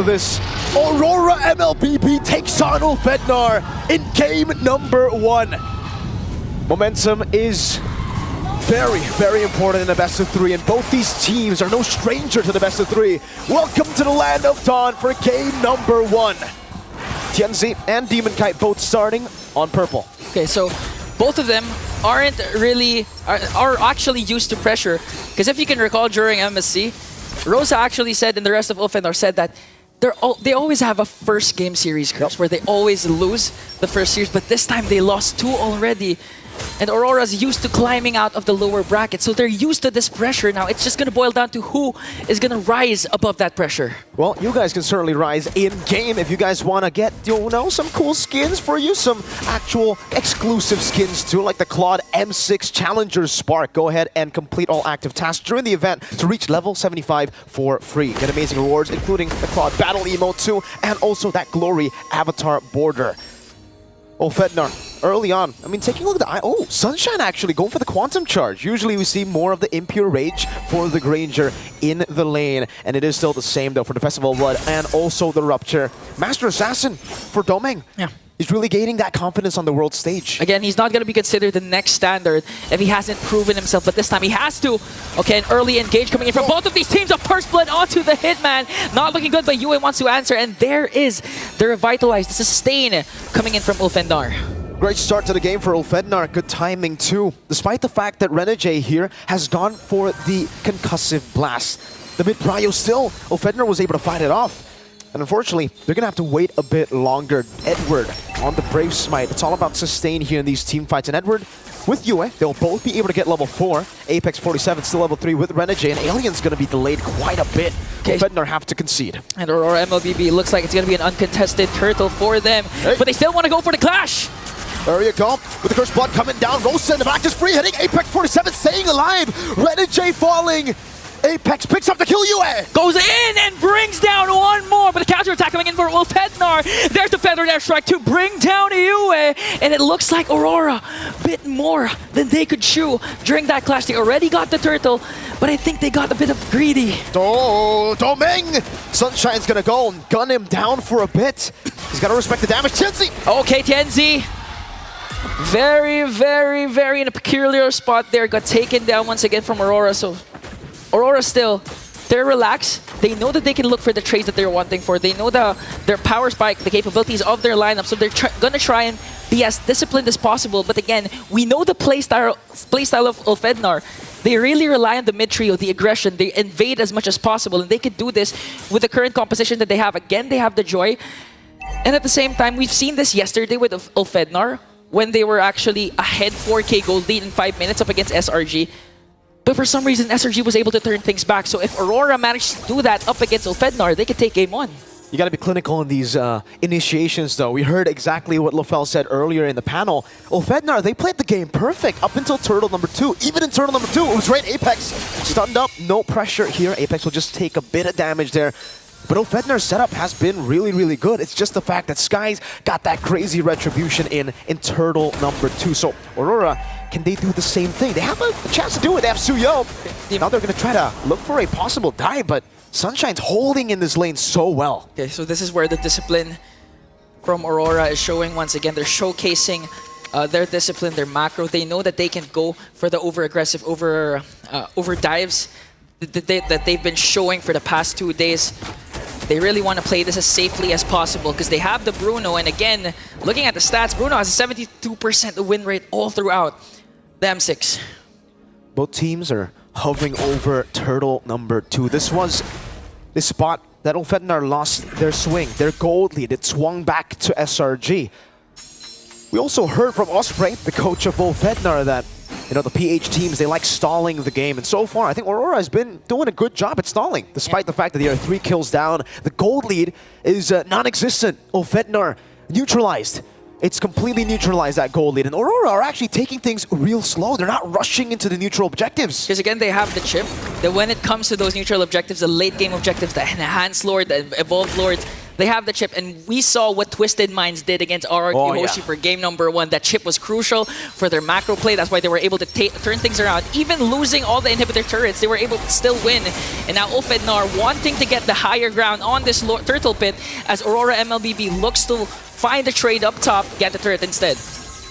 This Aurora MLBB takes on Ulfednar in game number 1. Momentum is very, very important in the best of 3, and both these teams are no stranger to the best of 3. Welcome to the land of Dawn for game number 1. Tianzi and Demon Kite both starting on purple. Okay, so both of them are actually used to pressure, because if you can recall during MSC, Rosa actually said, and the rest of Ulfednar said that they always have a first game series curse where they always lose the first series, but this time they lost 2 already. And Aurora's used to climbing out of the lower bracket, so they're used to this pressure now. It's just going to boil down to who is going to rise above that pressure. Well, you guys can certainly rise in-game if you guys want to get, some cool skins for you, some actual exclusive skins too, like the Claude M6 Challenger Spark. Go ahead and complete all active tasks during the event to reach level 75 for free. Get amazing rewards, including the Claude Battle Emote too, and also that Glory Avatar Border. Ulfednar, early on, taking a look at the Sunshine actually going for the Quantum Charge. Usually we see more of the Impure Rage for the Granger in the lane, and it is still the same though for the Festival of Blood and also the Rupture. Master Assassin for Domeng. Yeah. He's really gaining that confidence on the world stage. Again, he's not going to be considered the next standard if he hasn't proven himself, but this time he has to. Okay, an early engage coming in from both of these teams of First Blood onto the Hitman. Not looking good, but Yue wants to answer, and there is the Revitalize, the Sustain coming in from Ulfednar. Great start to the game for Ulfednar, good timing too. Despite the fact that Renegade here has gone for the Concussive Blast. The mid-prio still, Ulfednar was able to fight it off. And unfortunately, they're going to have to wait a bit longer. Edward on the Brave Smite. It's all about sustain here in these team fights. And Edward with Yue, they'll both be able to get level 4. Apex 47 still level 3 with Renegade. And Alien's going to be delayed quite a bit. Ulfednar have to concede. And Aurora MLBB looks like it's going to be an uncontested turtle for them. Hey. But they still want to go for the clash. There you go. With the Cursed Blood coming down. Rosa in the back just free hitting. Apex 47 staying alive. Renegade falling. Apex picks up the kill, Yue! Goes in and brings down one more, but the counter-attack coming in for Ulfednar. There's the Feathered Airstrike to bring down Yue, and it looks like Aurora bit more than they could chew during that clash. They already got the turtle, but I think they got a bit of greedy. Oh, Domeng! Sunshine's gonna go and gun him down for a bit. He's gotta respect the damage. Tianzi! Okay, Tianzi. Very, very, very in a peculiar spot there. Got taken down once again from Aurora, so Aurora still, they're relaxed. They know that they can look for the trades that they're wanting for. They know their power spike, the capabilities of their lineup, so they're gonna try and be as disciplined as possible. But again, we know the playstyle of Ulfednar. They really rely on the mid-trio, the aggression. They invade as much as possible, and they could do this with the current composition that they have. Again, they have the Joy. And at the same time, we've seen this yesterday with Ulfednar, when they were actually ahead 4K gold lead in 5 minutes up against SRG. But for some reason, SRG was able to turn things back. So if Aurora managed to do that up against Ulfednar, they could take game 1. You got to be clinical in these initiations, though. We heard exactly what Lofel said earlier in the panel. Ulfednar, they played the game perfect up until turtle number 2. Even in turtle number 2, it was right. Apex stunned up, no pressure here. Apex will just take a bit of damage there. But Ulfednar's setup has been really, really good. It's just the fact that Skies got that crazy retribution in turtle number 2. So Aurora, can they do the same thing? They have a chance to do it. They have Suyo. Now they're going to try to look for a possible dive, but Sunshine's holding in this lane so well. Okay, so this is where the discipline from Aurora is showing once again. They're showcasing their discipline, their macro. They know that they can go for the over-aggressive, over dives that they've been showing for the past 2 days. They really want to play this as safely as possible because they have the Bruno. And again, looking at the stats, Bruno has a 72% win rate all throughout the M6. Both teams are hovering over turtle number 2. This was the spot that Ulfednar lost their swing, their gold lead. It swung back to SRG. We also heard from Osprey, the coach of Ulfednar, that the PH teams, they like stalling the game. And so far, I think Aurora has been doing a good job at stalling, despite the fact that they are 3 kills down. The gold lead is non-existent. Ulfednar neutralized. It's completely neutralized, that gold lead. And Aurora are actually taking things real slow. They're not rushing into the neutral objectives. Because again, they have the chip. That when it comes to those neutral objectives, the late game objectives, the Enhanced Lord, the Evolved Lords, they have the chip, and we saw what Twisted Minds did against RRQ Hoshi for game number 1. That chip was crucial for their macro play. That's why they were able to turn things around. Even losing all the inhibitor turrets, they were able to still win. And now Ulfednar wanting to get the higher ground on this turtle pit as Aurora MLBB looks to find the trade up top, get the turret instead.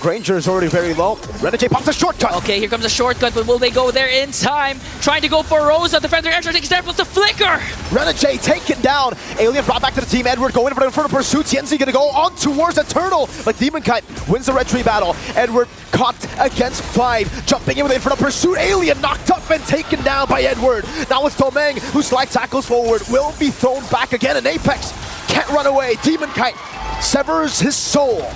Granger is already very low. Renegade pops a shortcut. Okay, here comes a shortcut, but will they go there in time? Trying to go for Rosa. Defender Airstrike takes there with the flicker. Renegade taken down. Alien brought back to the team. Edward going for the pursuit. Tienzi gonna go on towards the turtle, but Demon Kite wins the red tree battle. Edward caught against 5, jumping in with infernal pursuit. Alien knocked up and taken down by Edward. Now it's Domeng who slide tackles forward. Will be thrown back again, and Apex can't run away. Demon Kite severs his soul.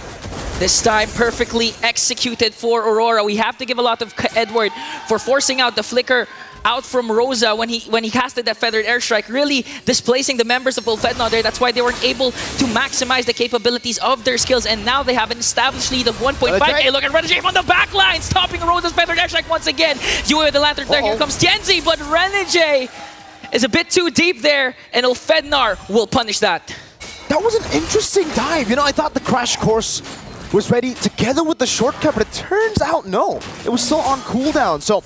This time perfectly executed for Aurora. We have to give a lot of Edward for forcing out the flicker out from Rosa when he casted that feathered airstrike, really displacing the members of Ulfednar there. That's why they weren't able to maximize the capabilities of their skills, and now they have an established lead of 1.5. Hey, look at Renegade on the back line, stopping Rosa's feathered airstrike once again. Yue with the lantern there. Here comes Tienzi, but Renegade is a bit too deep there, and Ulfednar will punish that. That was an interesting dive. You know, I thought the crash course was ready together with the shortcut, but it turns out no. It was still on cooldown, so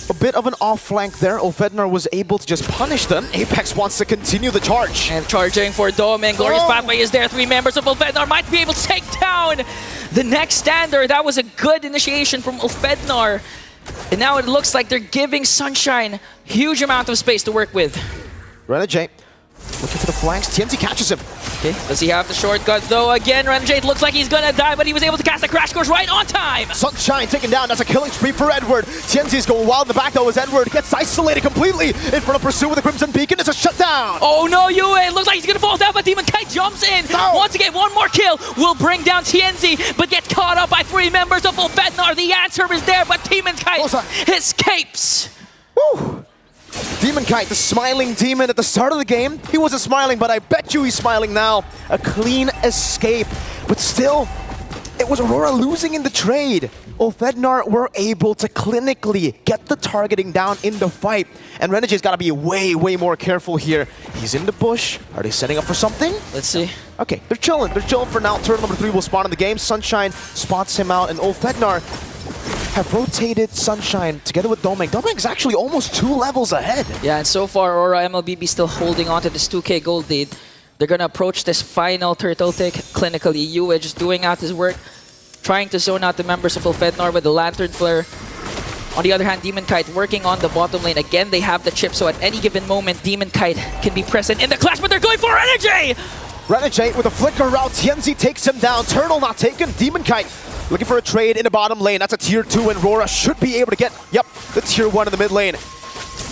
a bit of an off flank there. Ulfednar was able to just punish them. Apex wants to continue the charge. And charging for Domeng. Glorious pathway is there. 3 members of Ulfednar might be able to take down the next stander. That was a good initiation from Ulfednar. And now it looks like they're giving Sunshine huge amount of space to work with. Renegade looking for the flanks. Tienzi catches him. Okay, does he have the shortcut though? Again, Renegade looks like he's gonna die, but he was able to cast the crash course right on time. Sunshine taken down. That's a killing spree for Edward. Tienzi's going wild in the back though as Edward gets isolated completely. In front of pursuit with the Crimson Beacon. It's a shutdown. Oh no, Yue. It looks like he's gonna fall down, but Demon Kite jumps in. No. Once again, one more kill will bring down Tienzi, but gets caught up by 3 members of Ulfednar. The answer is there, but Demon Kite escapes. Woo! Demon Kite, the smiling demon at the start of the game. He wasn't smiling, but I bet you he's smiling now. A clean escape, but still, it was Aurora losing in the trade. Ulfednar were able to clinically get the targeting down in the fight, and Renegade's got to be way more careful here. He's in the bush. Are they setting up for something? Let's see. Okay, they're chilling for now. Turtle number 3 will spawn in the game. Sunshine spots him out, and Ulfednar have rotated Sunshine together with Domeng. Domeng's actually almost 2 levels ahead. Yeah, and so far, Aurora MLBB still holding on to this 2K gold lead. They're gonna approach this final turtle tick clinically. Yue just doing out his work, trying to zone out the members of Ulfednar with the lantern flare. On the other hand, Demon Kite working on the bottom lane. Again, they have the chip, so at any given moment, Demon Kite can be present in the clash, but they're going for Renegade! Renegade with a flicker route. Tienzi takes him down. Turtle not taken. Demon Kite looking for a trade in the bottom lane. That's a tier 2, and RORA should be able to get, the tier 1 in the mid lane.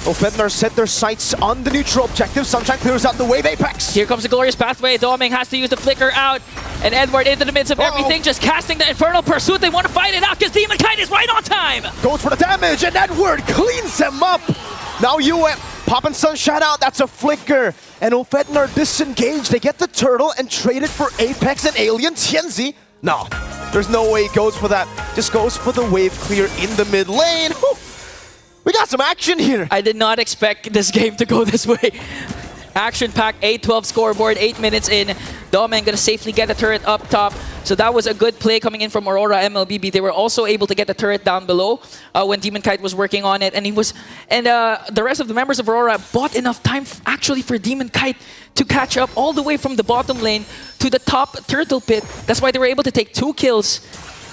Ulfednar set their sights on the neutral objective. Sunshine clears out the wave. Apex. Here comes the glorious pathway. Domeng has to use the flicker out, and Edward into the midst of everything, just casting the infernal pursuit. They want to fight it out because Demon Kite is right on time. Goes for the damage, and Edward cleans him up. Now Yue popping Sunshine out. That's a flicker, and Ulfednar disengaged. They get the turtle and trade it for Apex and Alien. Tienzi, no. There's no way he goes for that. Just goes for the wave clear in the mid lane. Whew. We got some action here. I did not expect this game to go this way. Action-packed, 8-12 scoreboard, 8 minutes in. Domeng gonna safely get the turret up top. So that was a good play coming in from Aurora MLBB. They were also able to get the turret down below when Demon Kite was working on it, and the rest of the members of Aurora bought enough time actually for Demon Kite to catch up all the way from the bottom lane to the top turtle pit. That's why they were able to take 2 kills.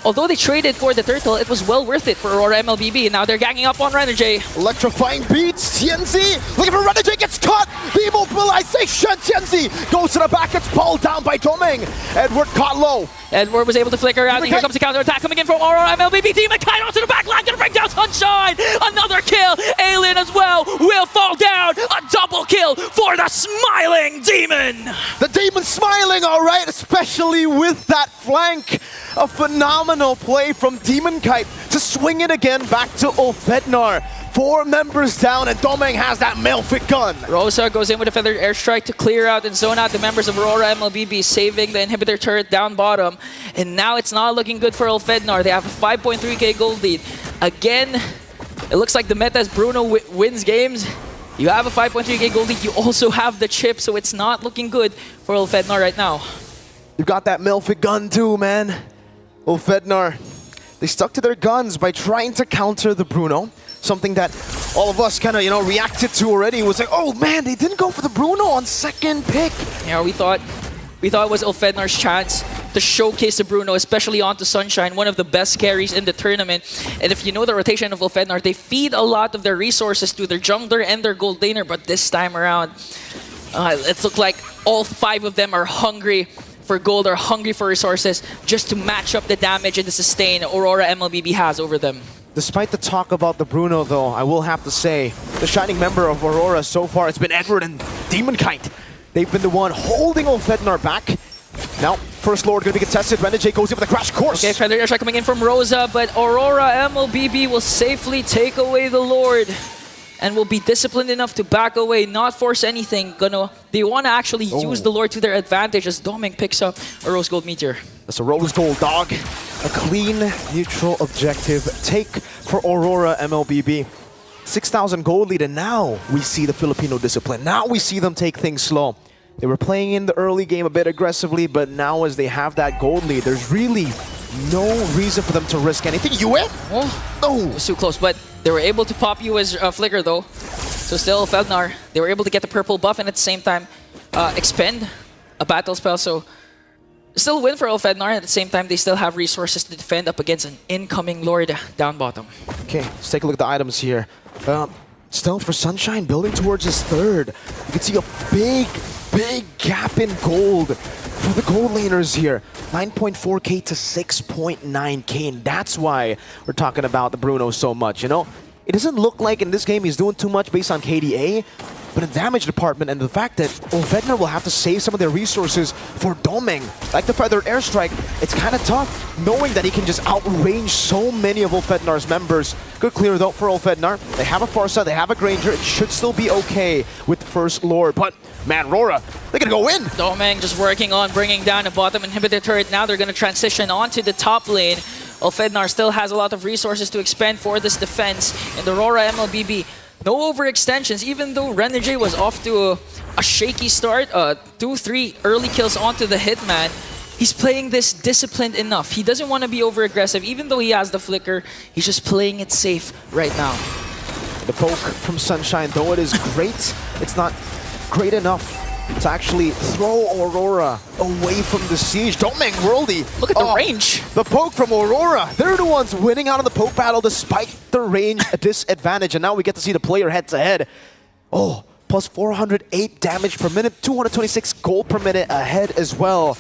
Although they traded for the turtle, it was well worth it for Aurora MLBB. And now they're ganging up on Renegade. Electrifying beats. Tienzi looking for Renegade, gets caught. The immobilization. Tienzi goes to the back, gets pulled down by Domeng. Edward caught low. Edward was able to flicker out. Here comes the counter attack coming in from Aurora MLBB. Demon Kite onto the back line, gonna bring down Sunshine. Another kill. Alien as well will fall down. A double kill for the smiling demon. The demon smiling, all right, especially with that flank. A phenomenal play from Demon Kite to swing it again back to Ulfednar. 4 members down, and Domeng has that male-fit gun. Rosa goes in with a feathered airstrike to clear out and zone out the members of Aurora MLBB, saving the inhibitor turret down bottom. And now it's not looking good for Ulfednar. They have a 5.3k gold lead. Again, it looks like the meta as Bruno wins games. You have a 5.3k gold lead. You also have the chip, so it's not looking good for Ulfednar right now. You've got that Melfic gun too, man. Ulfednar, they stuck to their guns by trying to counter the Bruno. Something that all of us kind of, reacted to already. It was like, oh man, they didn't go for the Bruno on second pick. Yeah, we thought it was Ulfednar's chance to showcase the Bruno, especially onto Sunshine, one of the best carries in the tournament. And if you know the rotation of Ulfednar, they feed a lot of their resources to their jungler and their gold laner, but this time around, it looked like all 5 of them are hungry for gold, are hungry for resources, just to match up the damage and the sustain Aurora MLBB has over them. Despite the talk about the Bruno, though, I will have to say, the shining member of Aurora so far, it's been Edward and Demon Kite. They've been the one holding Ulfednar back. Now, First Lord going to be contested. Renegade goes in with a crash course. Okay, Feather Airstrike coming in from Rosa, but Aurora MLBB will safely take away the Lord and will be disciplined enough to back away, not force anything. They want to actually use the Lord to their advantage as Doming picks up a Rose Gold Meteor. That's a Rose Gold, dog. A clean, neutral objective take for Aurora MLBB. 6,000 gold lead, and now we see the Filipino discipline. Now we see them take things slow. They were playing in the early game a bit aggressively, but now as they have that gold lead, there's really no reason for them to risk anything. ULF? Oh, it was too close, but they were able to pop you as Flicker though. So still, Feldnar, they were able to get the purple buff and at the same time expend a battle spell. So still win for Ulfednar. At the same time, they still have resources to defend up against an incoming Lord down bottom. Okay, let's take a look at the items here. Still for Sunshine, building towards his third. You can see a big gap in gold for the gold laners here. 9.4k to 6.9k, and that's why we're talking about the Bruno so much, It doesn't look like in this game he's doing too much based on KDA, but in damage department and the fact that Ulfednar will have to save some of their resources for Doming, like the Feathered Airstrike, it's kind of tough knowing that he can just outrange so many of Ulfednar's members. Good clear though for Ulfednar. They have a Farsa, they have a Granger. It should still be okay with First Lord, but man, RORA, they're gonna go in. Doming just working on bringing down a bottom inhibitor turret. Now they're gonna transition onto the top lane. Ulfednar still has a lot of resources to expend for this defense, and the RORA MLBB, no overextensions, even though Renegade was off to a shaky start, 2-3 early kills onto the Hitman. He's playing this disciplined enough. He doesn't want to be over-aggressive, even though he has the Flicker. He's just playing it safe right now. The poke from Sunshine, though it is great, it's not great enough to actually throw Aurora away from the siege. Doming Worldy. Look at the range. The poke from Aurora. They're the ones winning out of the poke battle despite the range disadvantage. And now we get to see the player head-to-head. Oh, plus 408 damage per minute, 226 gold per minute ahead as well.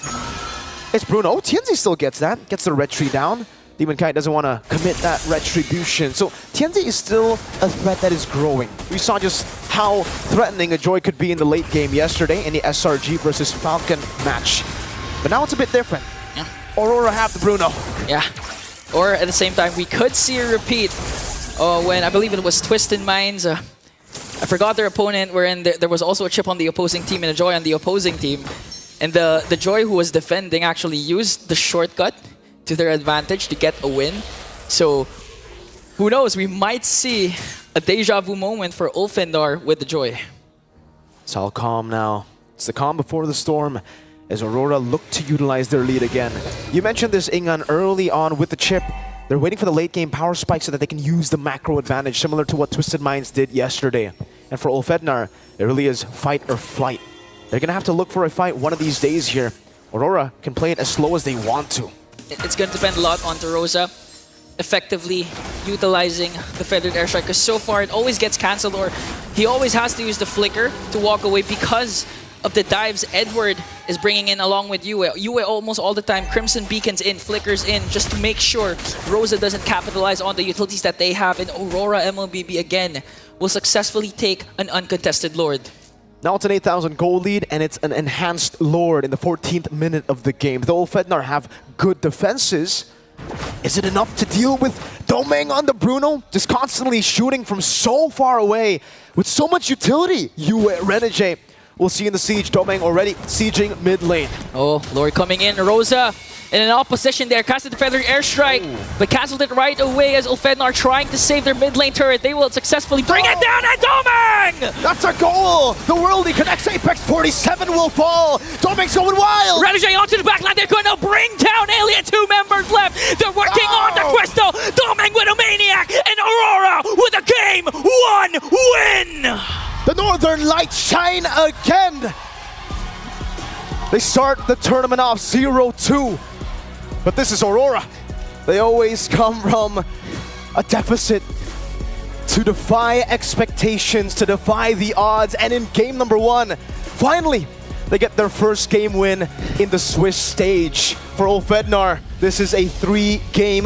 It's Bruno. Oh, Tianzi still gets that. Gets the retry down. Demon Kite doesn't want to commit that retribution. So Tianzi is still a threat that is growing. We saw just how threatening a Joy could be in the late game yesterday in the SRG versus Falcon match. But now it's a bit different. Yeah. Aurora have the Bruno. Yeah. Or at the same time, we could see a repeat when I believe it was Twisted Minds. I forgot their opponent, wherein there was also a chip on the opposing team and a Joy on the opposing team. And the Joy who was defending actually used the shortcut to their advantage to get a win. So who knows, we might see a deja vu moment for Ulfednar with the Joy. It's all calm now. It's the calm before the storm as Aurora look to utilize their lead again. You mentioned this, Ingan, early on with the chip. They're waiting for the late game power spike so that they can use the macro advantage, similar to what Twisted Minds did yesterday. And for Ulfednar, it really is fight or flight. They're gonna have to look for a fight one of these days here. Aurora can play it as slow as they want to. It's going to depend a lot on Rosa effectively utilizing the Feathered Airstrike, because so far it always gets cancelled, or he always has to use the Flicker to walk away because of the dives Edward is bringing in along with Yue. Yue almost all the time, Crimson Beacons in, Flickers in, just to make sure Rosa doesn't capitalize on the utilities that they have, and Aurora MLBB again will successfully take an uncontested Lord. Now it's an 8,000 gold lead, and it's an enhanced Lord in the 14th minute of the game. Though Ulfednar have good defenses, is it enough to deal with Doming on the Bruno? Just constantly shooting from so far away with so much utility. Renegade, we'll see in the siege. Doming already sieging mid lane. Oh, Lord coming in. Rosa in an opposition there. Casted the Feather Airstrike, but cancelled it right away as Ulfednar trying to save their mid lane turret. They will successfully bring it down, and Domang! That's a goal! The Worldly connects Apex, 47 will fall! Domang's going wild! Renegade onto the backline, they're going to bring down Alien, 2 members left! They're working on the Crystal! Domang with a Maniac, and Aurora with a Game 1 win! The Northern Lights shine again! They start the tournament off 0-2. But this is Aurora. They always come from a deficit to defy expectations, to defy the odds. And in game number 1, finally, they get their first game win in the Swiss stage. For Ulfednar, this is a 3-game